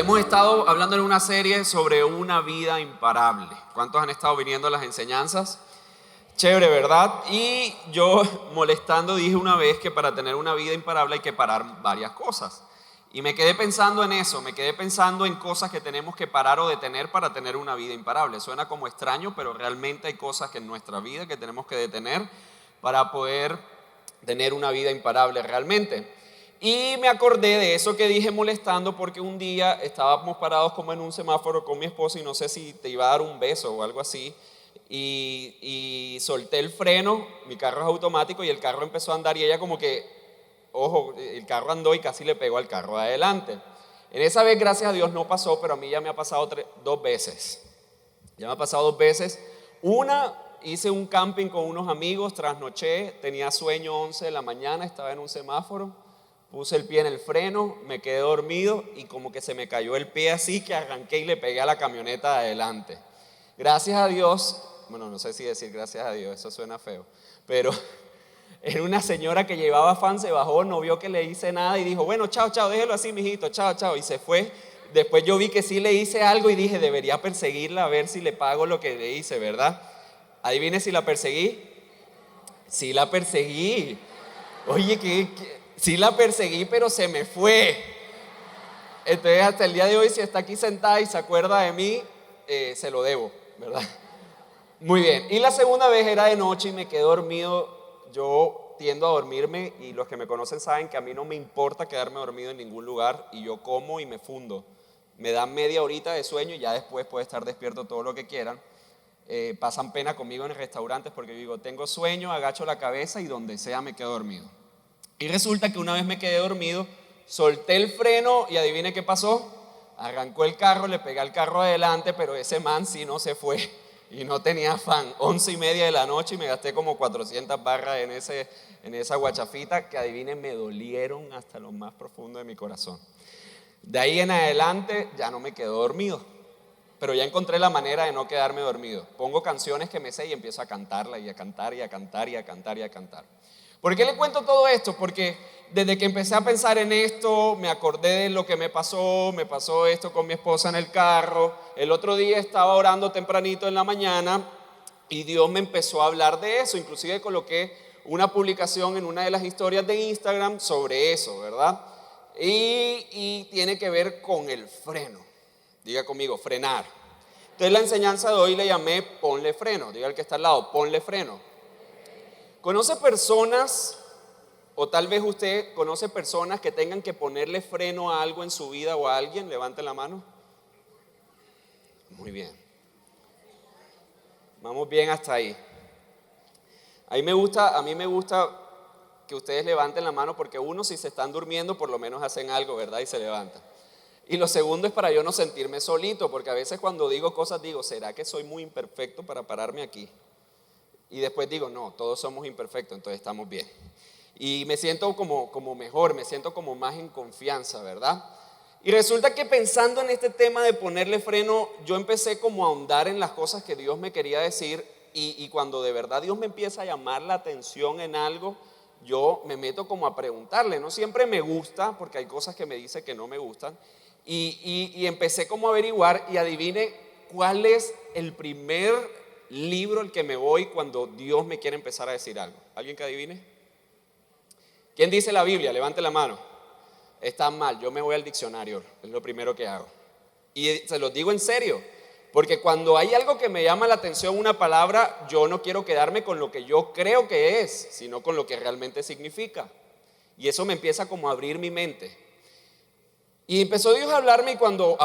Hemos estado hablando en una serie sobre una vida imparable. ¿Cuántos han estado viniendo a las enseñanzas? Chévere, ¿verdad? Y yo molestando dije una vez que para tener una vida imparable hay que parar varias cosas. Y me quedé pensando en eso, me quedé pensando en cosas que tenemos que parar o detener para tener una vida imparable. Suena como extraño, pero realmente hay cosas que en nuestra vida que tenemos que detener para poder tener una vida imparable realmente. Y me acordé de eso que dije molestando porque un día estábamos parados como en un semáforo con mi esposa y no sé si te iba a dar un beso o algo así. Y solté el freno, mi carro es automático y el carro empezó a andar y ella como que, ojo, el carro andó y casi le pegó al carro de adelante. En esa vez, gracias a Dios, no pasó, pero a mí ya me ha pasado dos veces. Ya me ha pasado dos veces. Una, hice un camping con unos amigos, trasnoché, tenía sueño 11 de la mañana, estaba en un semáforo, puse el pie en el freno, me quedé dormido y como que se me cayó el pie así que arranqué y le pegué a la camioneta de adelante. Gracias a Dios, bueno, no sé si decir gracias a Dios, eso suena feo, pero era una señora que llevaba afán, se bajó, no vio que le hice nada y dijo, bueno, chao, chao, déjelo así, mijito, chao, chao, y se fue. Después yo vi que sí le hice algo y dije, debería perseguirla a ver si le pago lo que le hice, ¿verdad? Adivine si la perseguí. Sí la perseguí. Oye, sí la perseguí, pero se me fue. Entonces hasta el día de hoy, si está aquí sentada y se acuerda de mí, se lo debo, ¿verdad? Muy bien. Y la segunda vez era de noche y me quedé dormido. Yo tiendo a dormirme y los que me conocen saben que a mí no me importa quedarme dormido en ningún lugar y yo como y me fundo. Me dan media horita de sueño y ya después puedo estar despierto todo lo que quieran. Pasan pena conmigo en restaurantes porque yo digo, tengo sueño, agacho la cabeza y donde sea me quedo dormido. Y resulta que una vez me quedé dormido, solté el freno y adivine qué pasó. Arrancó el carro, le pegué al carro adelante, pero ese man sí no se fue y no tenía afán. 11:30 de la noche y me gasté como 400 barras en esa guachafita que adivinen me dolieron hasta lo más profundo de mi corazón. De ahí en adelante ya no me quedo dormido, pero ya encontré la manera de no quedarme dormido. Pongo canciones que me sé y empiezo a cantarla y a cantar y a cantar y a cantar y a cantar. ¿Por qué le cuento todo esto? Porque desde que empecé a pensar en esto, me acordé de lo que me pasó esto con mi esposa en el carro. El otro día estaba orando tempranito en la mañana y Dios me empezó a hablar de eso. Inclusive coloqué una publicación en una de las historias de Instagram sobre eso, ¿verdad? Y tiene que ver con el freno. Diga conmigo, frenar. Entonces la enseñanza de hoy le llamé ponle freno. Diga al que está al lado, ponle freno. ¿Conoce personas, o tal vez usted conoce personas que tengan que ponerle freno a algo en su vida o a alguien? Levante la mano. Muy bien. Vamos bien hasta ahí. A mí me gusta que ustedes levanten la mano porque uno, si se están durmiendo, por lo menos hacen algo, ¿verdad? Y se levantan. Y lo segundo es para yo no sentirme solito, porque a veces cuando digo cosas digo, ¿será que soy muy imperfecto para pararme aquí? Y después digo, no, todos somos imperfectos, entonces estamos bien. Y me siento como mejor, me siento como más en confianza, ¿verdad? Y resulta que pensando en este tema de ponerle freno, yo empecé como a ahondar en las cosas que Dios me quería decir y cuando de verdad Dios me empieza a llamar la atención en algo, yo me meto como a preguntarle. No siempre me gusta, porque hay cosas que me dice que no me gustan, y empecé como a averiguar y adivine cuál es el primer libro al que me voy cuando Dios me quiere empezar a decir algo. ¿Alguien que adivine? ¿Quién dice la Biblia? Levante la mano. Está mal, yo me voy al diccionario, es lo primero que hago. Y se los digo en serio, porque cuando hay algo que me llama la atención, una palabra, yo no quiero quedarme con lo que yo creo que es, sino con lo que realmente significa. Y eso me empieza como a abrir mi mente. Y empezó Dios a hablarme y cuando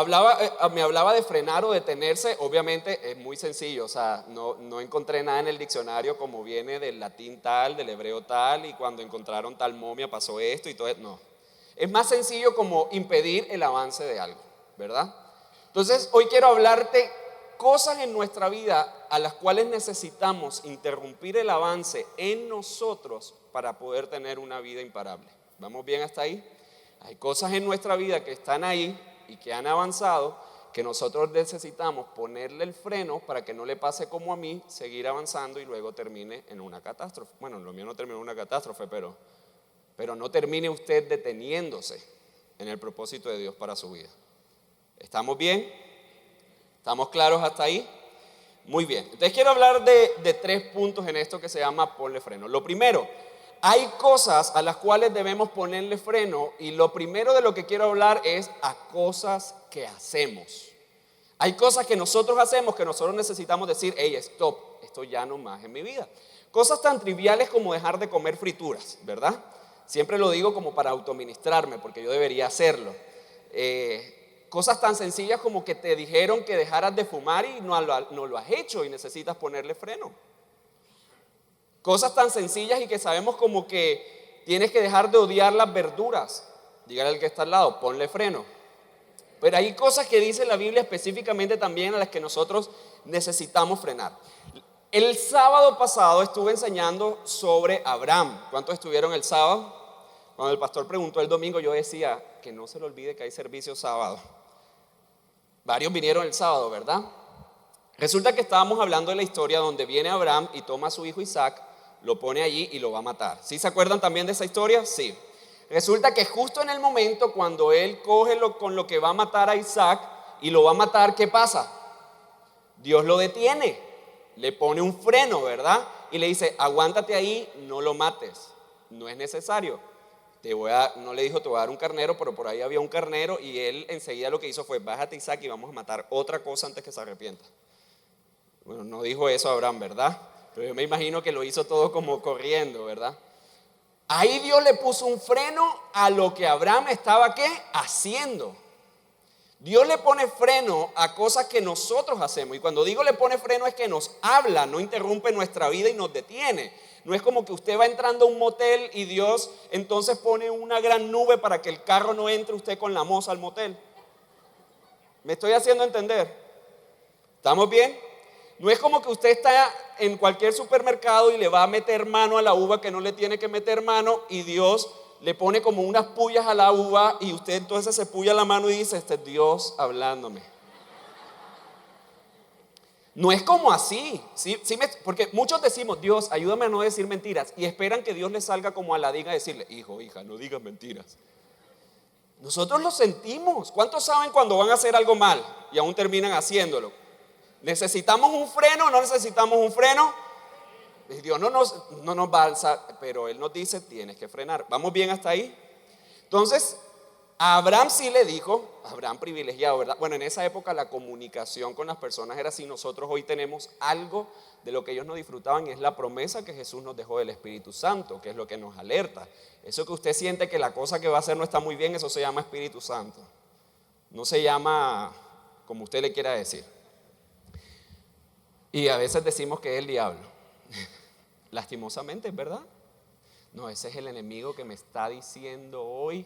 me hablaba de frenar o detenerse, obviamente es muy sencillo, o sea, no encontré nada en el diccionario como viene del latín tal, del hebreo tal, y cuando encontraron tal momia pasó esto y todo eso, no. Es más sencillo como impedir el avance de algo, ¿verdad? Entonces, hoy quiero hablarte cosas en nuestra vida a las cuales necesitamos interrumpir el avance en nosotros para poder tener una vida imparable. ¿Vamos bien hasta ahí? Hay cosas en nuestra vida que están ahí y que han avanzado que nosotros necesitamos ponerle el freno para que no le pase como a mí, seguir avanzando y luego termine en una catástrofe. Bueno, lo mío no terminó en una catástrofe, pero no termine usted deteniéndose en el propósito de Dios para su vida. ¿Estamos bien? ¿Estamos claros hasta ahí? Muy bien. Entonces quiero hablar de 3 puntos en esto que se llama ponle freno. Lo primero, hay cosas a las cuales debemos ponerle freno, y lo primero de lo que quiero hablar es a cosas que hacemos. Hay cosas que nosotros hacemos que nosotros necesitamos decir, hey, stop, esto ya no más en mi vida. Cosas tan triviales como dejar de comer frituras, ¿verdad? Siempre lo digo como para autoministrarme, porque yo debería hacerlo. Cosas tan sencillas como que te dijeron que dejaras de fumar y no lo has hecho y necesitas ponerle freno. Cosas tan sencillas y que sabemos como que tienes que dejar de odiar las verduras. Dígale al que está al lado, ponle freno. Pero hay cosas que dice la Biblia específicamente también a las que nosotros necesitamos frenar. El sábado pasado estuve enseñando sobre Abraham. ¿Cuántos estuvieron el sábado? Cuando el pastor preguntó el domingo, yo decía que no se le olvide que hay servicio sábado. Varios vinieron el sábado, ¿verdad? Resulta que estábamos hablando de la historia donde viene Abraham y toma a su hijo Isaac, lo pone allí y lo va a matar. ¿Sí se acuerdan también de esa historia? Sí. Resulta que justo en el momento cuando él coge con lo que va a matar a Isaac y lo va a matar, ¿qué pasa? Dios lo detiene, le pone un freno, ¿verdad? Y le dice, aguántate ahí, no lo mates, no es necesario. No le dijo, te voy a dar un carnero, pero por ahí había un carnero y él enseguida lo que hizo fue, bájate Isaac y vamos a matar otra cosa antes que se arrepienta. Bueno, no dijo eso Abraham, ¿verdad? Pero yo me imagino que lo hizo todo como corriendo, ¿verdad? Ahí Dios le puso un freno a lo que Abraham estaba, ¿qué? Haciendo. Dios le pone freno a cosas que nosotros hacemos. Y cuando digo le pone freno es que nos habla, no interrumpe nuestra vida y nos detiene. No es como que usted va entrando a un motel y Dios entonces pone una gran nube para que el carro no entre usted con la moza al motel. ¿Me estoy haciendo entender? ¿Estamos bien? No es como que usted está en cualquier supermercado y le va a meter mano a la uva que no le tiene que meter mano y Dios le pone como unas pullas a la uva y usted entonces se puya la mano y dice, este es Dios hablándome. No es como así, porque muchos decimos, Dios, ayúdame a no decir mentiras, y esperan que Dios le salga como Aladín a decirle, hijo, hija, no digas mentiras. Nosotros lo sentimos. ¿Cuántos saben cuando van a hacer algo mal y aún terminan haciéndolo? ¿Necesitamos un freno o no necesitamos un freno? Dios no nos va a alzar, pero Él nos dice, tienes que frenar. ¿Vamos bien hasta ahí? Entonces, a Abraham sí le dijo, Abraham privilegiado, ¿verdad? Bueno, en esa época la comunicación con las personas era así. Nosotros hoy tenemos algo de lo que ellos no disfrutaban y es la promesa que Jesús nos dejó del Espíritu Santo, que es lo que nos alerta. Eso que usted siente que la cosa que va a hacer no está muy bien, eso se llama Espíritu Santo. No se llama como usted le quiera decir. Y a veces decimos que es el diablo. Lastimosamente, ¿verdad? No, ese es el enemigo que me está diciendo hoy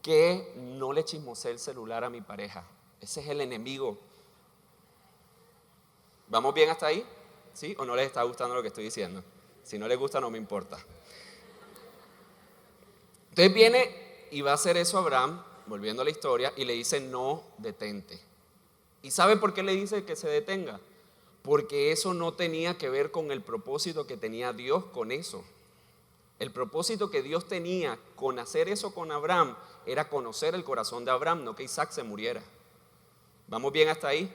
que no le chismosé el celular a mi pareja. Ese es el enemigo. ¿Vamos bien hasta ahí? ¿Sí? ¿O no les está gustando lo que estoy diciendo? Si no les gusta, no me importa. Entonces viene y va a hacer eso Abraham, volviendo a la historia, y le dice, no, detente. ¿Y sabe por qué le dice que se detenga? Porque eso no tenía que ver con el propósito que tenía Dios con eso. El propósito que Dios tenía con hacer eso con Abraham era conocer el corazón de Abraham, no que Isaac se muriera. ¿Vamos bien hasta ahí?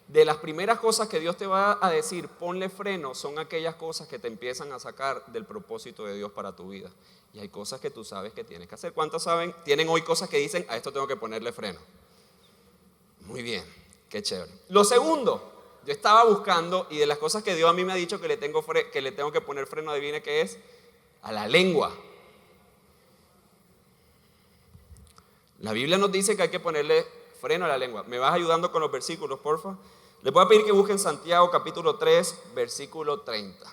De las primeras cosas que Dios te va a decir, ponle freno, son aquellas cosas que te empiezan a sacar del propósito de Dios para tu vida. Y hay cosas que tú sabes que tienes que hacer. ¿Cuántos saben? Tienen hoy cosas que dicen, a esto tengo que ponerle freno. Muy bien, qué chévere. Lo segundo, yo estaba buscando y de las cosas que Dios a mí me ha dicho que le tengo que poner freno, adivine qué es, a la lengua. La Biblia nos dice que hay que ponerle freno a la lengua. ¿Me vas ayudando con los versículos, porfa? Les voy a pedir que busquen Santiago capítulo 3, versículo 30.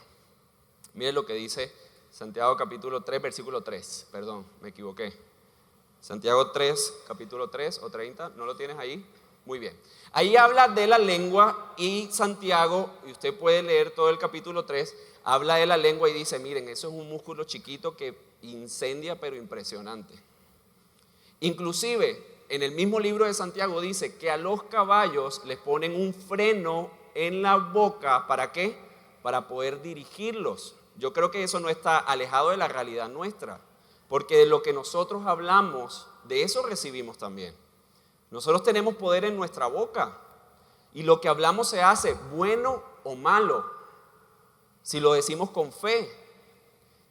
Miren lo que dice Santiago capítulo 3, versículo 3. Perdón, me equivoqué. Santiago 3, capítulo 3 o 30. ¿No lo tienes ahí? Muy bien. Ahí habla de la lengua y Santiago, y usted puede leer todo el capítulo 3, habla de la lengua y dice, miren, eso es un músculo chiquito que incendia pero impresionante. Inclusive, en el mismo libro de Santiago dice que a los caballos les ponen un freno en la boca, ¿para qué? Para poder dirigirlos. Yo creo que eso no está alejado de la realidad nuestra, porque de lo que nosotros hablamos, de eso recibimos también. Nosotros tenemos poder en nuestra boca y lo que hablamos se hace, bueno o malo, si lo decimos con fe.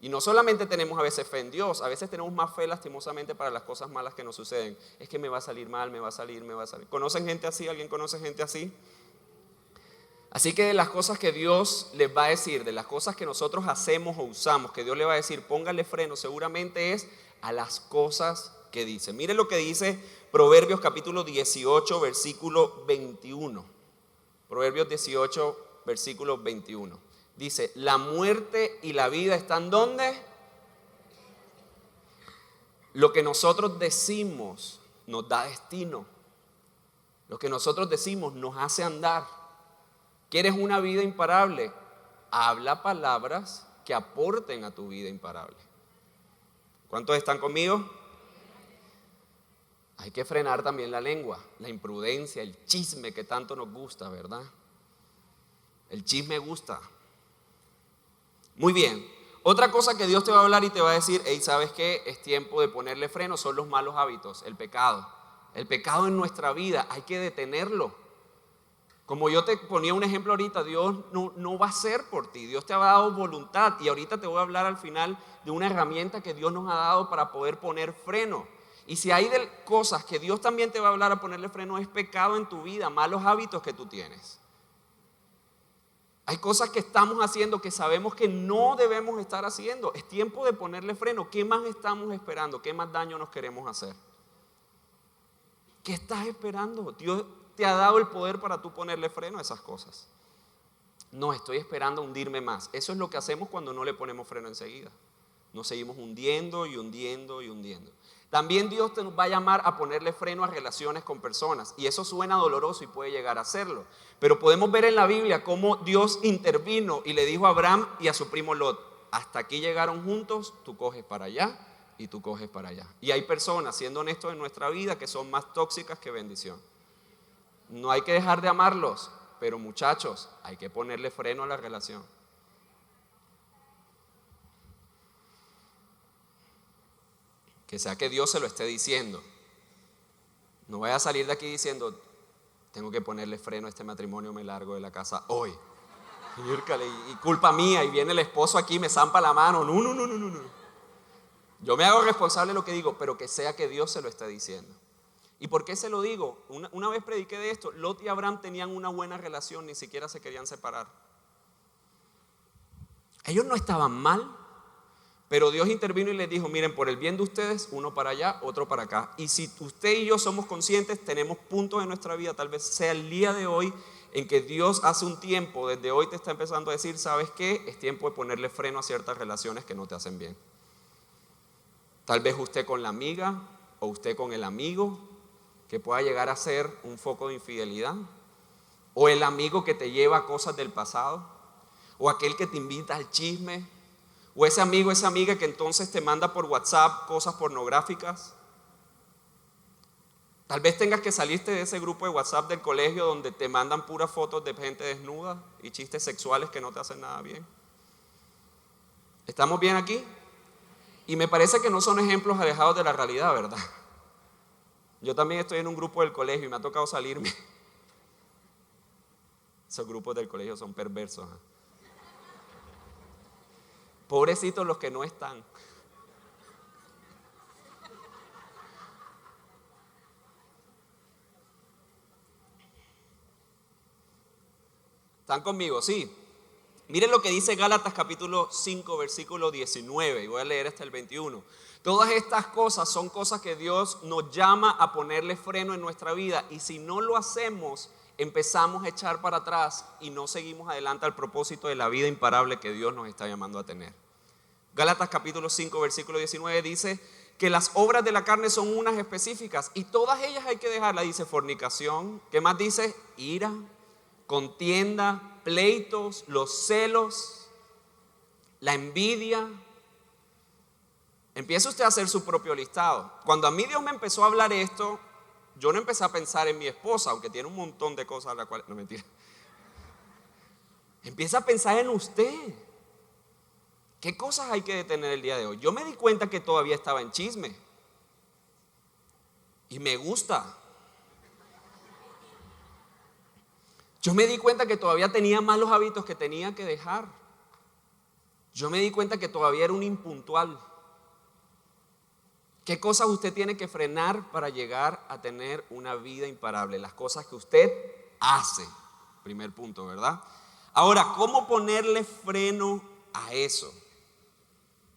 Y no solamente tenemos a veces fe en Dios, a veces tenemos más fe lastimosamente para las cosas malas que nos suceden. Es que me va a salir mal, me va a salir. ¿Conocen gente así? ¿Alguien conoce gente así? Así que de las cosas que Dios les va a decir, de las cosas que nosotros hacemos o usamos, que Dios le va a decir, póngale freno, seguramente es a las cosas que dice. Mire lo que dice Proverbios capítulo 18, versículo 21. Proverbios 18, versículo 21. Dice, la muerte y la vida están ¿dónde? Lo que nosotros decimos nos da destino. Lo que nosotros decimos nos hace andar. ¿Quieres una vida imparable? Habla palabras que aporten a tu vida imparable. ¿Cuántos están conmigo? Hay que frenar también la lengua, la imprudencia, el chisme que tanto nos gusta, ¿verdad? El chisme gusta. Muy bien, otra cosa que Dios te va a hablar y te va a decir, hey, ¿sabes qué? Es tiempo de ponerle freno, son los malos hábitos, el pecado. El pecado en nuestra vida, hay que detenerlo. Como yo te ponía un ejemplo ahorita, Dios no va a hacer por ti, Dios te ha dado voluntad y ahorita te voy a hablar al final de una herramienta que Dios nos ha dado para poder poner freno. Y si hay cosas que Dios también te va a hablar a ponerle freno, es pecado en tu vida, malos hábitos que tú tienes. Hay cosas que estamos haciendo que sabemos que no debemos estar haciendo. Es tiempo de ponerle freno. ¿Qué más estamos esperando? ¿Qué más daño nos queremos hacer? ¿Qué estás esperando? Dios te ha dado el poder para tú ponerle freno a esas cosas. No, estoy esperando hundirme más. Eso es lo que hacemos cuando no le ponemos freno enseguida. Nos seguimos hundiendo y hundiendo y hundiendo. También Dios te va a llamar a ponerle freno a relaciones con personas. Y eso suena doloroso y puede llegar a hacerlo. Pero podemos ver en la Biblia cómo Dios intervino y le dijo a Abraham y a su primo Lot, hasta aquí llegaron juntos, tú coges para allá y tú coges para allá. Y hay personas, siendo honestos en nuestra vida, que son más tóxicas que bendición. No hay que dejar de amarlos, pero muchachos, hay que ponerle freno a la relación. Que sea que Dios se lo esté diciendo. No vaya a salir de aquí diciendo, tengo que ponerle freno a este matrimonio, me largo de la casa hoy. Y culpa mía, y viene el esposo aquí y me zampa la mano. No. Yo me hago responsable de lo que digo, pero que sea que Dios se lo esté diciendo. ¿Y por qué se lo digo? Una vez prediqué de esto. Lot y Abraham tenían una buena relación, ni siquiera se querían separar. Ellos no estaban mal, pero Dios intervino y les dijo, miren, por el bien de ustedes, uno para allá, otro para acá. Y si usted y yo somos conscientes, tenemos puntos en nuestra vida, tal vez sea el día de hoy, en que Dios hace un tiempo, desde hoy te está empezando a decir, ¿sabes qué? Es tiempo de ponerle freno a ciertas relaciones que no te hacen bien. Tal vez usted con la amiga o usted con el amigo, que pueda llegar a ser un foco de infidelidad, o el amigo que te lleva a cosas del pasado, o aquel que te invita al chisme, o ese amigo, esa amiga que entonces te manda por WhatsApp cosas pornográficas. Tal vez tengas que salirte de ese grupo de WhatsApp del colegio donde te mandan puras fotos de gente desnuda y chistes sexuales que no te hacen nada bien. ¿Estamos bien aquí? Y me parece que no son ejemplos alejados de la realidad, ¿verdad? Yo también estoy en un grupo del colegio y me ha tocado salirme. Esos grupos del colegio son perversos, ¿eh? Pobrecitos los que no están. ¿Están conmigo? Sí. Miren lo que dice Gálatas capítulo 5, versículo 19. Y voy a leer hasta el 21. Todas estas cosas son cosas que Dios nos llama a ponerle freno en nuestra vida. Y si no lo hacemos, empezamos a echar para atrás y no seguimos adelante al propósito de la vida imparable que Dios nos está llamando a tener. Gálatas capítulo 5, versículo 19 dice que las obras de la carne son unas específicas y todas ellas hay que dejarlas. Dice fornicación, ¿qué más dice? Ira, contienda, pleitos, los celos, la envidia. Empieza usted a hacer su propio listado. Cuando a mí Dios me empezó a hablar esto, yo no empecé a pensar en mi esposa, aunque tiene un montón de cosas a las cuales, no, mentira. Empieza a pensar en usted. ¿Qué cosas hay que detener el día de hoy? Yo me di cuenta que todavía estaba en chisme. Y me gusta. Yo me di cuenta que todavía tenía malos hábitos que tenía que dejar. Yo me di cuenta que todavía era un impuntual. ¿Qué cosas usted tiene que frenar para llegar a tener una vida imparable? Las cosas que usted hace. Primer punto, ¿verdad? Ahora, ¿cómo ponerle freno a eso?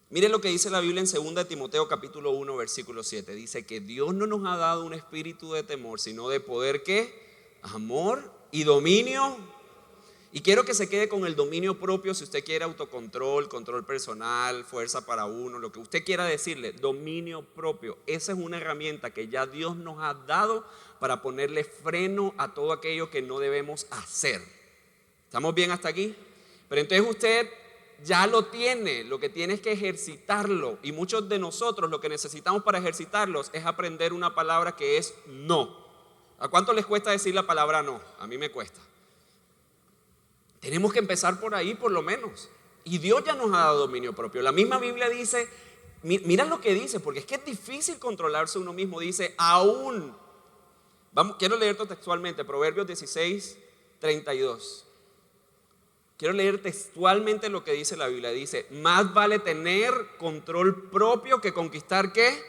Mire lo que dice la Biblia en 2 Timoteo capítulo 1, versículo 7. Dice que Dios no nos ha dado un espíritu de temor, sino de poder, ¿qué? Amor y dominio. Y quiero que se quede con el dominio propio. Si usted quiere autocontrol, control personal, fuerza para uno, lo que usted quiera decirle, dominio propio. Esa es una herramienta que ya Dios nos ha dado para ponerle freno a todo aquello que no debemos hacer. ¿Estamos bien hasta aquí? Pero entonces usted ya lo tiene, lo que tiene es que ejercitarlo. Y muchos de nosotros lo que necesitamos para ejercitarlos es aprender una palabra que es no. ¿A cuánto les cuesta decir la palabra no? A mí me cuesta. Tenemos que empezar por ahí por lo menos. Y Dios ya nos ha dado dominio propio. La misma Biblia dice, mira lo que dice, porque es que es difícil controlarse uno mismo. Dice, aún, quiero leer textualmente, Proverbios 16, 32. Quiero leer textualmente lo que dice la Biblia. Dice, más vale tener control propio que conquistar ¿qué?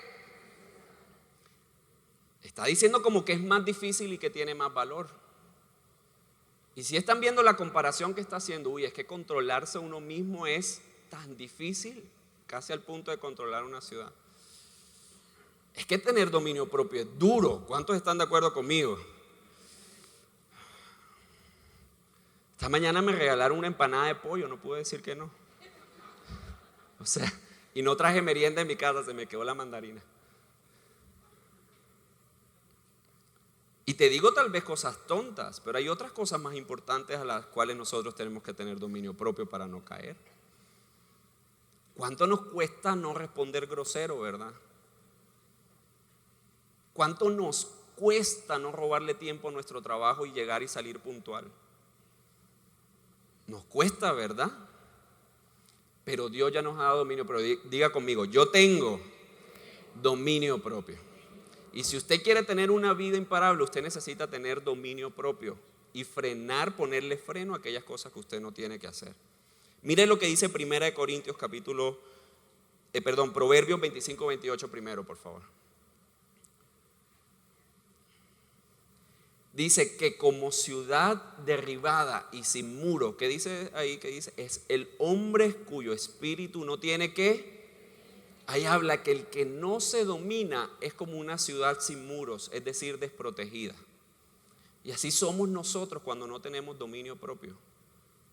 Está diciendo como que es más difícil y que tiene más valor. Y si están viendo la comparación que está haciendo, es que controlarse uno mismo es tan difícil, casi al punto de controlar una ciudad. Es que tener dominio propio es duro. ¿Cuántos están de acuerdo conmigo? Esta mañana me regalaron una empanada de pollo, no pude decir que no. O sea, y no traje merienda en mi casa, se me quedó la mandarina. Y te digo tal vez cosas tontas, pero hay otras cosas más importantes a las cuales nosotros tenemos que tener dominio propio para no caer. ¿Cuánto nos cuesta no responder grosero, verdad? ¿Cuánto nos cuesta no robarle tiempo a nuestro trabajo y llegar y salir puntual? Nos cuesta, ¿verdad? Pero Dios ya nos ha dado dominio propio. Diga conmigo, yo tengo dominio propio. Y si usted quiere tener una vida imparable, usted necesita tener dominio propio y frenar, ponerle freno a aquellas cosas que usted no tiene que hacer. Mire lo que dice Proverbios 25, 28 primero, por favor. Dice que como ciudad derribada y sin muro, ¿qué dice ahí? ¿Qué dice? Es el hombre cuyo espíritu no tiene ¿qué? Ahí habla que el que no se domina es como una ciudad sin muros, es decir, desprotegida. Y así somos nosotros cuando no tenemos dominio propio.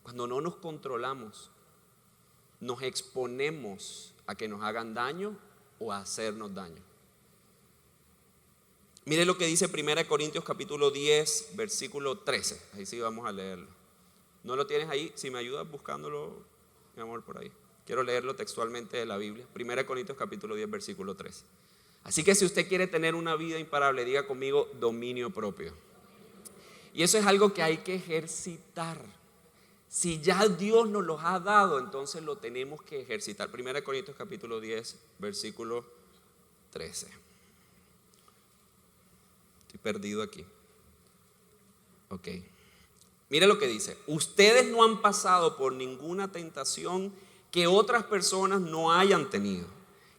Cuando no nos controlamos, nos exponemos a que nos hagan daño o a hacernos daño. Mire lo que dice 1 Corintios capítulo 10, versículo 13. Ahí sí vamos a leerlo. ¿No lo tienes ahí? Si me ayudas buscándolo, mi amor, por ahí. Quiero leerlo textualmente de la Biblia. 1 Corintios capítulo 10, versículo 13. Así que si usted quiere tener una vida imparable, diga conmigo dominio propio. Y eso es algo que hay que ejercitar. Si ya Dios nos los ha dado, entonces lo tenemos que ejercitar. 1 Corintios capítulo 10, versículo 13. Estoy perdido aquí. Ok. Mire lo que dice. Ustedes no han pasado por ninguna tentación que otras personas no hayan tenido.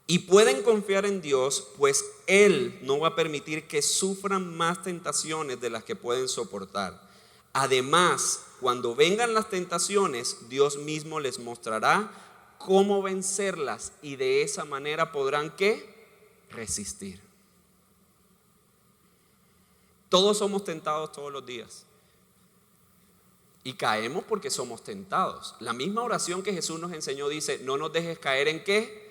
Y pueden confiar en Dios, pues Él no va a permitir que sufran más tentaciones de las que pueden soportar. Además, cuando vengan las tentaciones, Dios mismo les mostrará cómo vencerlas y de esa manera podrán ¿qué? Resistir. Todos somos tentados todos los días. Y caemos porque somos tentados. La misma oración que Jesús nos enseñó dice, no nos dejes caer en ¿qué?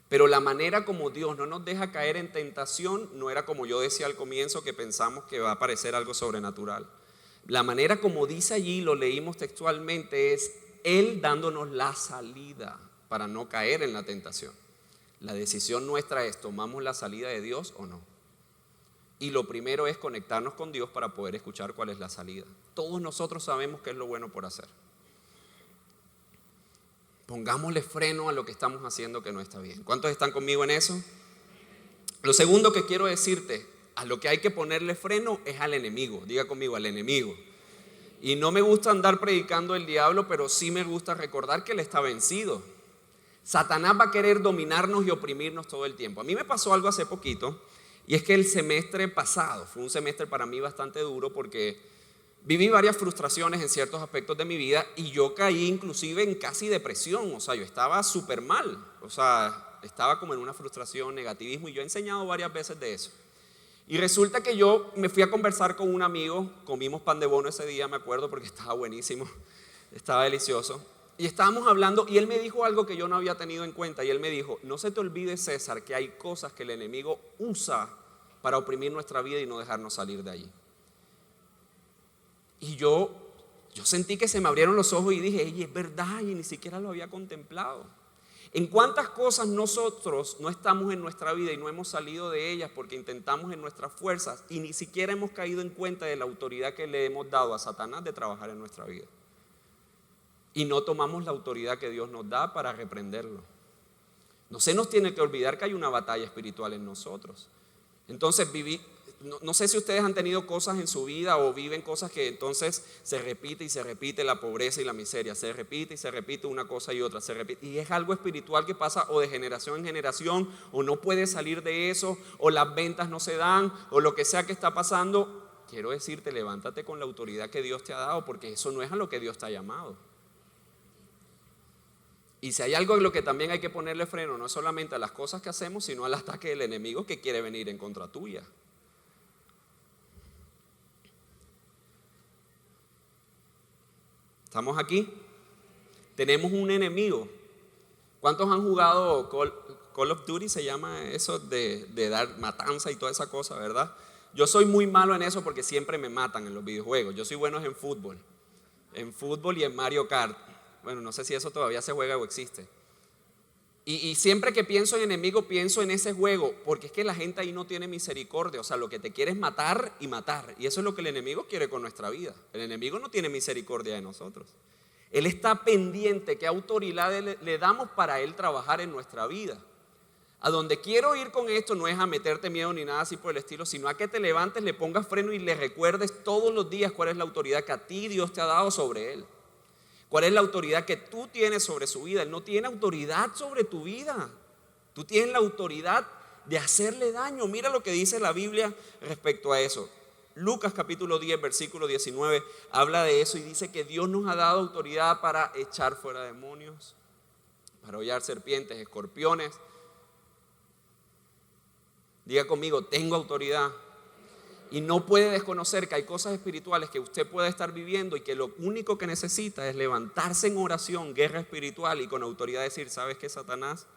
Pero la manera como Dios no nos deja caer en tentación no era como yo decía al comienzo, que pensamos que va a aparecer algo sobrenatural. La manera como dice allí, lo leímos textualmente, es Él dándonos la salida para no caer en la tentación. La decisión nuestra es, ¿tomamos la salida de Dios o no? Y lo primero es conectarnos con Dios para poder escuchar cuál es la salida. Todos nosotros sabemos qué es lo bueno por hacer. Pongámosle freno a lo que estamos haciendo que no está bien. ¿Cuántos están conmigo en eso? Lo segundo que quiero decirte A lo que hay que ponerle freno es al enemigo. Diga conmigo, al enemigo. Y no me gusta andar predicando el diablo, pero sí me gusta recordar que él está vencido. Satanás va a querer dominarnos y oprimirnos todo el tiempo. A mí me pasó algo hace poquito, y es que el semestre pasado fue un semestre para mí bastante duro porque viví varias frustraciones en ciertos aspectos de mi vida y yo caí inclusive en casi depresión. O sea, yo estaba súper mal. O sea, estaba como en una frustración, negativismo, y yo he enseñado varias veces de eso. Y resulta que yo me fui a conversar con un amigo, comimos pan de bono ese día, me acuerdo, porque estaba buenísimo, estaba delicioso. Y estábamos hablando y él me dijo algo que yo no había tenido en cuenta. Y él me dijo, no se te olvide, César, que hay cosas que el enemigo usa para oprimir nuestra vida y no dejarnos salir de allí. Y yo sentí que se me abrieron los ojos y dije, ey, es verdad, y ni siquiera lo había contemplado. En cuántas cosas nosotros no estamos en nuestra vida y no hemos salido de ellas porque intentamos en nuestras fuerzas y ni siquiera hemos caído en cuenta de la autoridad que le hemos dado a Satanás de trabajar en nuestra vida. Y no tomamos la autoridad que Dios nos da para reprenderlo. No se nos tiene que olvidar que hay una batalla espiritual en nosotros. Entonces no sé si ustedes han tenido cosas en su vida o viven cosas que entonces se repite y se repite la pobreza y la miseria, se repite y se repite una cosa y otra, se repite, y es algo espiritual que pasa o de generación en generación, o no puedes salir de eso, o las ventas no se dan, o lo que sea que está pasando. Quiero decirte, levántate con la autoridad que Dios te ha dado, porque eso no es a lo que Dios te ha llamado. Y si hay algo en lo que también hay que ponerle freno, no es solamente a las cosas que hacemos, sino al ataque del enemigo que quiere venir en contra tuya. ¿Estamos aquí? Tenemos un enemigo. ¿Cuántos han jugado Call of Duty? Se llama eso de dar matanza y toda esa cosa, ¿verdad? Yo soy muy malo en eso porque siempre me matan en los videojuegos. Yo soy bueno en fútbol y en Mario Kart. Bueno, no sé si eso todavía se juega o existe. Y siempre que pienso en enemigo, pienso en ese juego, porque es que la gente ahí no tiene misericordia. O sea, lo que te quiere es matar y matar. Y eso es lo que el enemigo quiere con nuestra vida. El enemigo no tiene misericordia de nosotros. Él está pendiente qué autoridad le damos para él trabajar en nuestra vida. A donde quiero ir con esto no es a meterte miedo ni nada así por el estilo, sino a que te levantes, le pongas freno y le recuerdes todos los días cuál es la autoridad que a ti Dios te ha dado sobre él. ¿Cuál es la autoridad que tú tienes sobre su vida? Él no tiene autoridad sobre tu vida. Tú tienes la autoridad de hacerle daño. Mira lo que dice la Biblia respecto a eso. Lucas capítulo 10, versículo 19, habla de eso y dice que Dios nos ha dado autoridad para echar fuera demonios, para hollar serpientes, escorpiones. Diga conmigo, tengo autoridad. Y no puede desconocer que hay cosas espirituales que usted puede estar viviendo y que lo único que necesita es levantarse en oración, guerra espiritual, y con autoridad decir, ¿sabes qué, Satanás?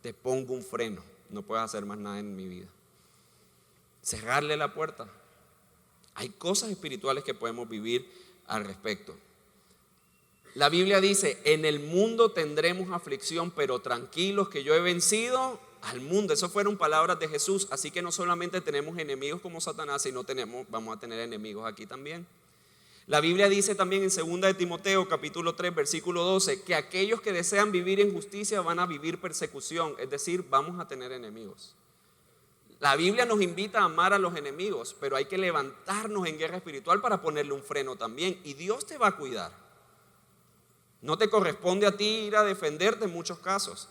Te pongo un freno, no puedes hacer más nada en mi vida. Cerrarle la puerta. Hay cosas espirituales que podemos vivir al respecto. La Biblia dice, en el mundo tendremos aflicción, pero tranquilos que yo he vencido al mundo. Esas fueron palabras de Jesús. Así que no solamente tenemos enemigos como Satanás, sino vamos a tener enemigos aquí también. La Biblia dice también en 2 de Timoteo capítulo 3 versículo 12 que aquellos que desean vivir en justicia van a vivir persecución, es decir, vamos a tener enemigos. La Biblia nos invita a amar a los enemigos, pero hay que levantarnos en guerra espiritual para ponerle un freno también, y Dios te va a cuidar. No te corresponde a ti ir a defenderte en muchos casos.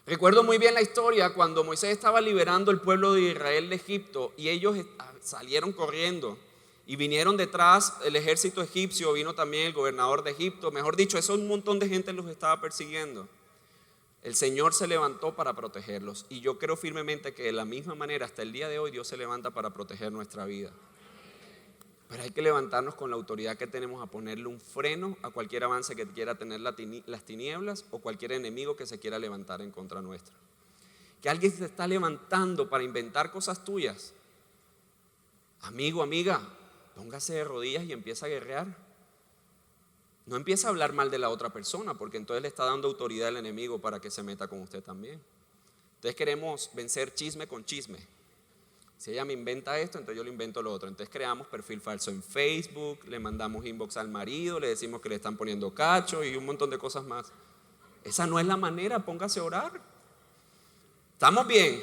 Recuerdo muy bien la historia cuando Moisés estaba liberando el pueblo de Israel de Egipto y ellos salieron corriendo y vinieron detrás el ejército egipcio, vino también el gobernador de Egipto, mejor dicho, eso un montón de gente los estaba persiguiendo. El Señor se levantó para protegerlos y yo creo firmemente que de la misma manera hasta el día de hoy Dios se levanta para proteger nuestra vida. Pero hay que levantarnos con la autoridad que tenemos a ponerle un freno a cualquier avance que quiera tener las tinieblas o cualquier enemigo que se quiera levantar en contra nuestra. Que alguien se está levantando para inventar cosas tuyas. Amigo, amiga, póngase de rodillas y empieza a guerrear. No empieza a hablar mal de la otra persona, porque entonces le está dando autoridad al enemigo para que se meta con usted también. Entonces queremos vencer chisme con chisme. Si ella me inventa esto, entonces yo le invento lo otro. Entonces creamos perfil falso en Facebook, le mandamos inbox al marido, le decimos que le están poniendo cacho y un montón de cosas más. Esa no es la manera, póngase a orar. ¿Estamos bien?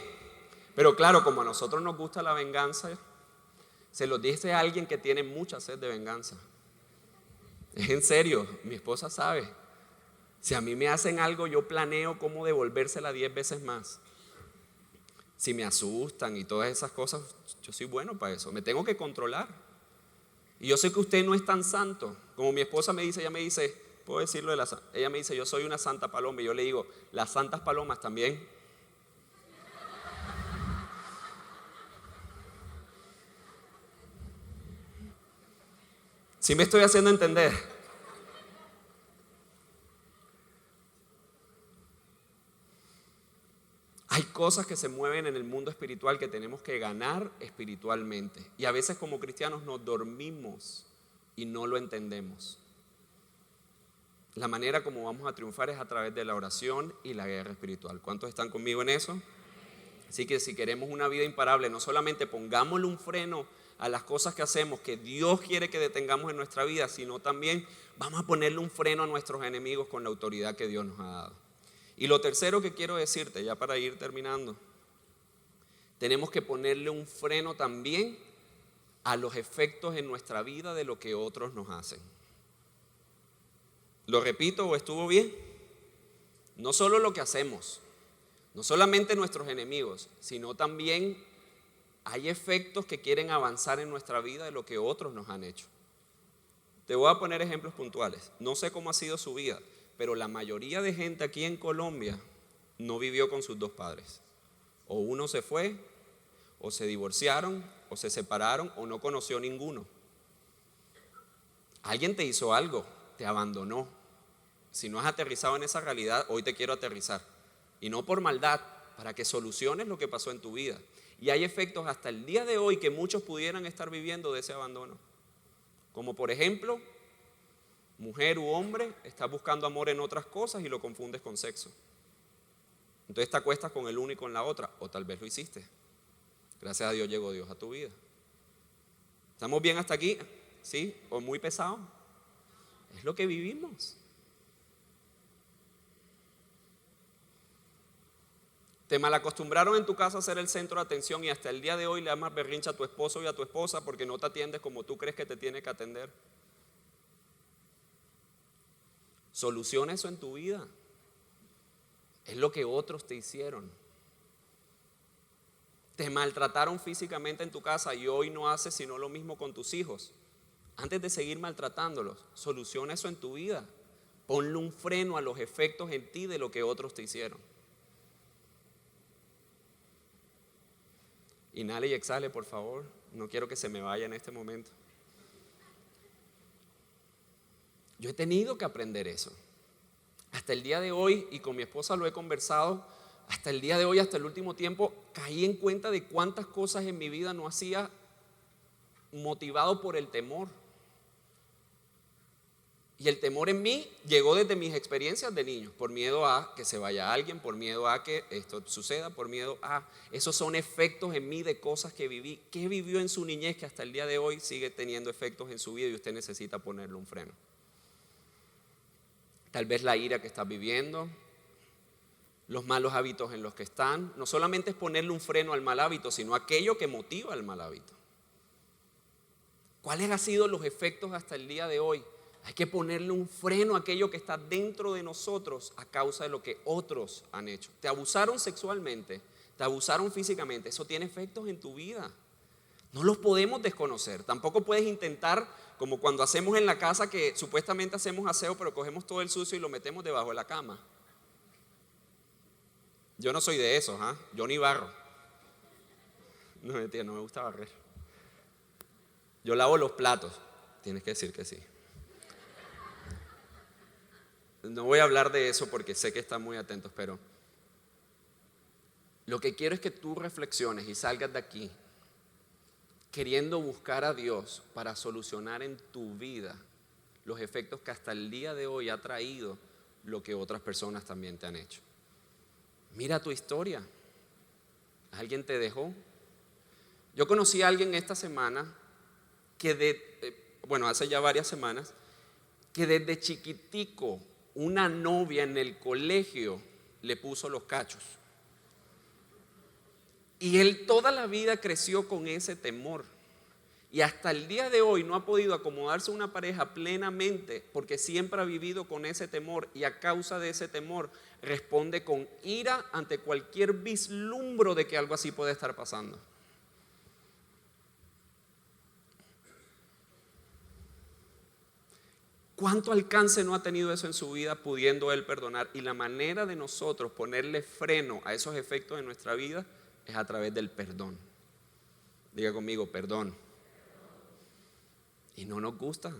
Pero claro, como a nosotros nos gusta la venganza, se los dice a alguien que tiene mucha sed de venganza. Es en serio, mi esposa sabe. Si a mí me hacen algo, yo planeo cómo devolvérsela 10 veces más. Si me asustan y todas esas cosas, yo soy bueno para eso. Me tengo que controlar. Y yo sé que usted no es tan santo. Como mi esposa me dice, ella me dice, puedo decirlo de ella me dice, yo soy una santa paloma. Y yo le digo, las santas palomas también. ¿Sí me estoy haciendo entender? Hay cosas que se mueven en el mundo espiritual que tenemos que ganar espiritualmente. Y a veces como cristianos nos dormimos y no lo entendemos. La manera como vamos a triunfar es a través de la oración y la guerra espiritual. ¿Cuántos están conmigo en eso? Así que si queremos una vida imparable, no solamente pongámosle un freno a las cosas que hacemos, que Dios quiere que detengamos en nuestra vida, sino también vamos a ponerle un freno a nuestros enemigos con la autoridad que Dios nos ha dado. Y lo tercero que quiero decirte, ya para ir terminando, tenemos que ponerle un freno también a los efectos en nuestra vida de lo que otros nos hacen. ¿Lo repito o estuvo bien? No solo lo que hacemos, no solamente nuestros enemigos, sino también hay efectos que quieren avanzar en nuestra vida de lo que otros nos han hecho. Te voy a poner ejemplos puntuales. No sé cómo ha sido su vida, pero la mayoría de gente aquí en Colombia no vivió con sus dos padres. O uno se fue, o se divorciaron, o se separaron, o no conoció ninguno. Alguien te hizo algo, te abandonó. Si no has aterrizado en esa realidad, hoy te quiero aterrizar. Y no por maldad, para que soluciones lo que pasó en tu vida. Y hay efectos hasta el día de hoy que muchos pudieran estar viviendo de ese abandono. Como por ejemplo, mujer u hombre, estás buscando amor en otras cosas y lo confundes con sexo. Entonces te acuestas con el uno y con la otra, o tal vez lo hiciste. Gracias a Dios llegó Dios a tu vida. ¿Estamos bien hasta aquí? ¿Sí? ¿O muy pesado? Es lo que vivimos. Te malacostumbraron en tu casa a ser el centro de atención y hasta el día de hoy le amas berrincha a tu esposo y a tu esposa porque no te atiendes como tú crees que te tiene que atender. Soluciona eso en tu vida. Es lo que otros te hicieron. Te maltrataron físicamente en tu casa y hoy no haces sino lo mismo con tus hijos. Antes de seguir maltratándolos, soluciona eso en tu vida. Ponle un freno a los efectos en ti de lo que otros te hicieron. Inhale y exhale, por favor. No quiero que se me vaya en este momento. Yo he tenido que aprender eso. Hasta el día de hoy, y con mi esposa lo he conversado, hasta el día de hoy, hasta el último tiempo, caí en cuenta de cuántas cosas en mi vida no hacía motivado por el temor. Y el temor en mí llegó desde mis experiencias de niño, por miedo a que se vaya alguien, por miedo a que esto suceda, por miedo a... Esos son efectos en mí de cosas que viví. ¿Qué vivió en su niñez que hasta el día de hoy sigue teniendo efectos en su vida y usted necesita ponerle un freno? Tal vez la ira que estás viviendo, los malos hábitos en los que están. No solamente es ponerle un freno al mal hábito, sino aquello que motiva el mal hábito. ¿Cuáles han sido los efectos hasta el día de hoy? Hay que ponerle un freno a aquello que está dentro de nosotros a causa de lo que otros han hecho. Te abusaron sexualmente, te abusaron físicamente, eso tiene efectos en tu vida. No los podemos desconocer. Tampoco puedes intentar, como cuando hacemos en la casa, que supuestamente hacemos aseo, pero cogemos todo el sucio y lo metemos debajo de la cama. Yo no soy de esos, ¿ah? Yo ni barro. No, mentira, no me gusta barrer. Yo lavo los platos. Tienes que decir que sí. No voy a hablar de eso porque sé que están muy atentos, pero lo que quiero es que tú reflexiones y salgas de aquí queriendo buscar a Dios para solucionar en tu vida los efectos que hasta el día de hoy ha traído lo que otras personas también te han hecho. Mira tu historia. ¿Alguien te dejó? Yo conocí a alguien esta semana que hace ya varias semanas, que desde chiquitico una novia en el colegio le puso los cachos. Y él toda la vida creció con ese temor. Y hasta el día de hoy no ha podido acomodarse a una pareja plenamente porque siempre ha vivido con ese temor, y a causa de ese temor responde con ira ante cualquier vislumbro de que algo así puede estar pasando. ¿Cuánto alcance no ha tenido eso en su vida pudiendo él perdonar? Y la manera de nosotros ponerle freno a esos efectos en nuestra vida es a través del perdón. Diga conmigo, perdón. Y no nos gusta.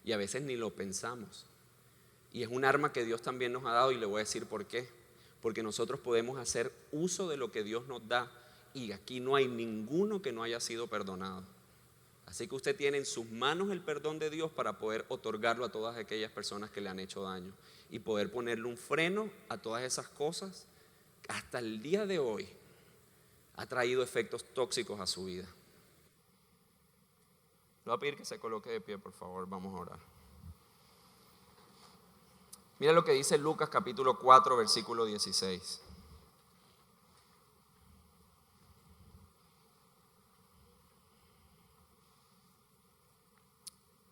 Y a veces ni lo pensamos. Y es un arma que Dios también nos ha dado, y le voy a decir por qué. Porque nosotros podemos hacer uso de lo que Dios nos da, y aquí no hay ninguno que no haya sido perdonado. Así que usted tiene en sus manos el perdón de Dios para poder otorgarlo a todas aquellas personas que le han hecho daño, y poder ponerle un freno a todas esas cosas que hasta el día de hoy ha traído efectos tóxicos a su vida. Le voy a pedir que se coloque de pie, por favor, vamos a orar. Mira lo que dice Lucas capítulo 4, versículo 16.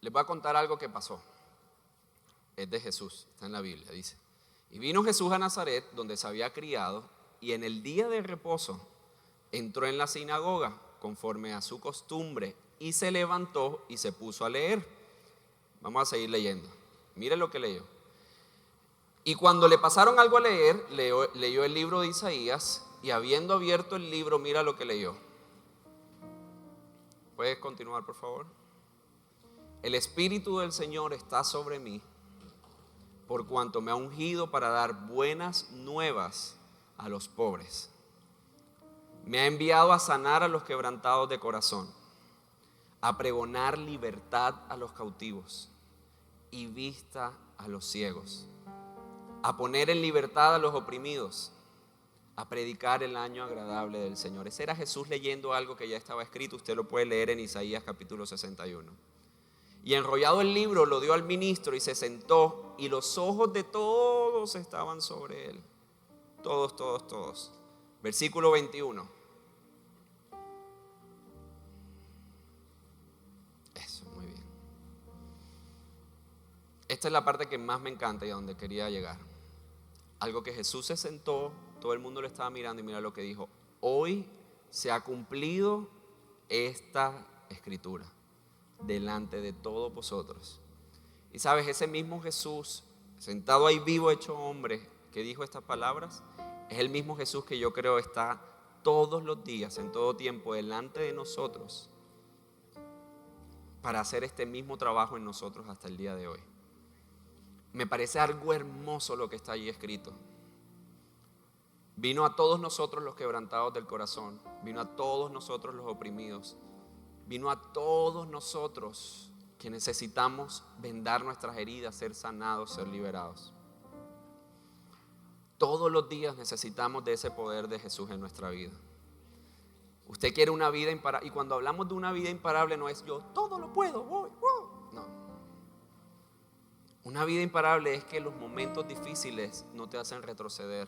Les voy a contar algo que pasó. Es de Jesús, está en la Biblia, dice: y vino Jesús a Nazaret, donde se había criado, y en el día de reposo entró en la sinagoga conforme a su costumbre, y se levantó y se puso a leer. Vamos a seguir leyendo. Mire lo que leyó. Y cuando le pasaron algo a leer, leyó el libro de Isaías, y habiendo abierto el libro, mira lo que leyó. ¿Puedes continuar, por favor? El Espíritu del Señor está sobre mí, por cuanto me ha ungido para dar buenas nuevas a los pobres. Me ha enviado a sanar a los quebrantados de corazón, a pregonar libertad a los cautivos y vista a los ciegos, a poner en libertad a los oprimidos, a predicar el año agradable del Señor. Ese era Jesús leyendo algo que ya estaba escrito. Usted lo puede leer en Isaías capítulo 61. Y enrollado el libro lo dio al ministro y se sentó, y los ojos de todos estaban sobre él. Todos. Versículo 21. Eso, muy bien. Esta es la parte que más me encanta y a donde quería llegar. Algo que Jesús se sentó, todo el mundo lo estaba mirando, y mira lo que dijo: hoy se ha cumplido esta escritura delante de todos vosotros. Y sabes, ese mismo Jesús, sentado ahí vivo, hecho hombre, que dijo estas palabras, es el mismo Jesús que yo creo está todos los días, en todo tiempo, delante de nosotros, para hacer este mismo trabajo en nosotros hasta el día de hoy. Me parece algo hermoso lo que está allí escrito. Vino a todos nosotros los quebrantados del corazón, vino a todos nosotros los oprimidos, vino a todos nosotros que necesitamos vendar nuestras heridas, ser sanados, ser liberados. Todos los días necesitamos de ese poder de Jesús en nuestra vida. Usted quiere una vida imparable, y cuando hablamos de una vida imparable no es yo todo lo puedo, voy. No. Una vida imparable es que los momentos difíciles no te hacen retroceder,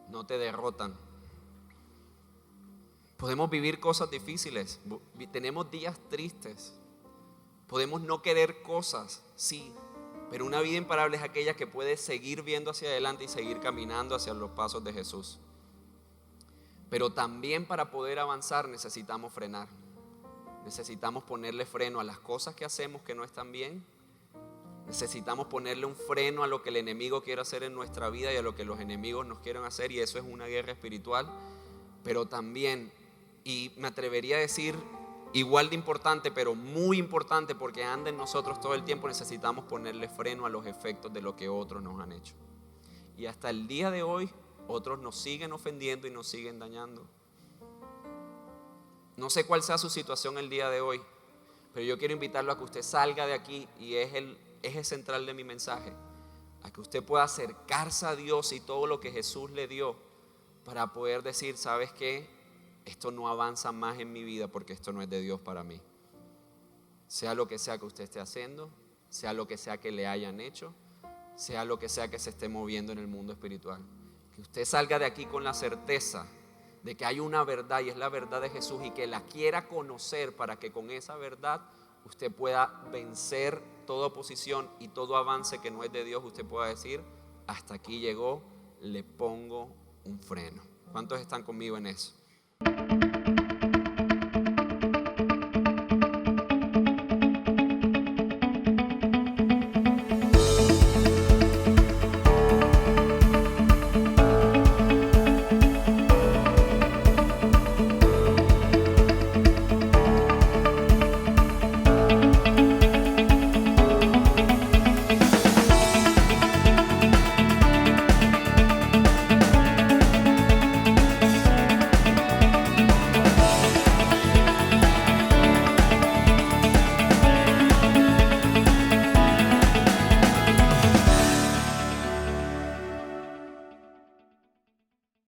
no te derrotan. Podemos vivir cosas difíciles, tenemos días tristes, podemos no querer cosas, sí, pero una vida imparable es aquella que puede seguir viendo hacia adelante y seguir caminando hacia los pasos de Jesús. Pero también para poder avanzar necesitamos frenar, necesitamos ponerle freno a las cosas que hacemos que no están bien, necesitamos ponerle un freno a lo que el enemigo quiere hacer en nuestra vida y a lo que los enemigos nos quieren hacer, y eso es una guerra espiritual. Pero también, y me atrevería a decir igual de importante, pero muy importante, porque anda en nosotros todo el tiempo, necesitamos ponerle freno a los efectos de lo que otros nos han hecho. Y hasta el día de hoy otros nos siguen ofendiendo y nos siguen dañando. No sé cuál sea su situación el día de hoy, pero yo quiero invitarlo a que usted salga de aquí, y es el eje central de mi mensaje, a que usted pueda acercarse a Dios y todo lo que Jesús le dio, para poder decir: ¿sabes qué? Esto no avanza más en mi vida porque esto no es de Dios para mí. Sea lo que sea que usted esté haciendo, sea lo que sea que le hayan hecho, sea lo que sea que se esté moviendo en el mundo espiritual, que usted salga de aquí con la certeza de que hay una verdad y es la verdad de Jesús y que la quiera conocer para que con esa verdad usted pueda vencer toda oposición y todo avance que no es de Dios, usted pueda decir, hasta aquí llegó, le pongo un freno. ¿Cuántos están conmigo en eso?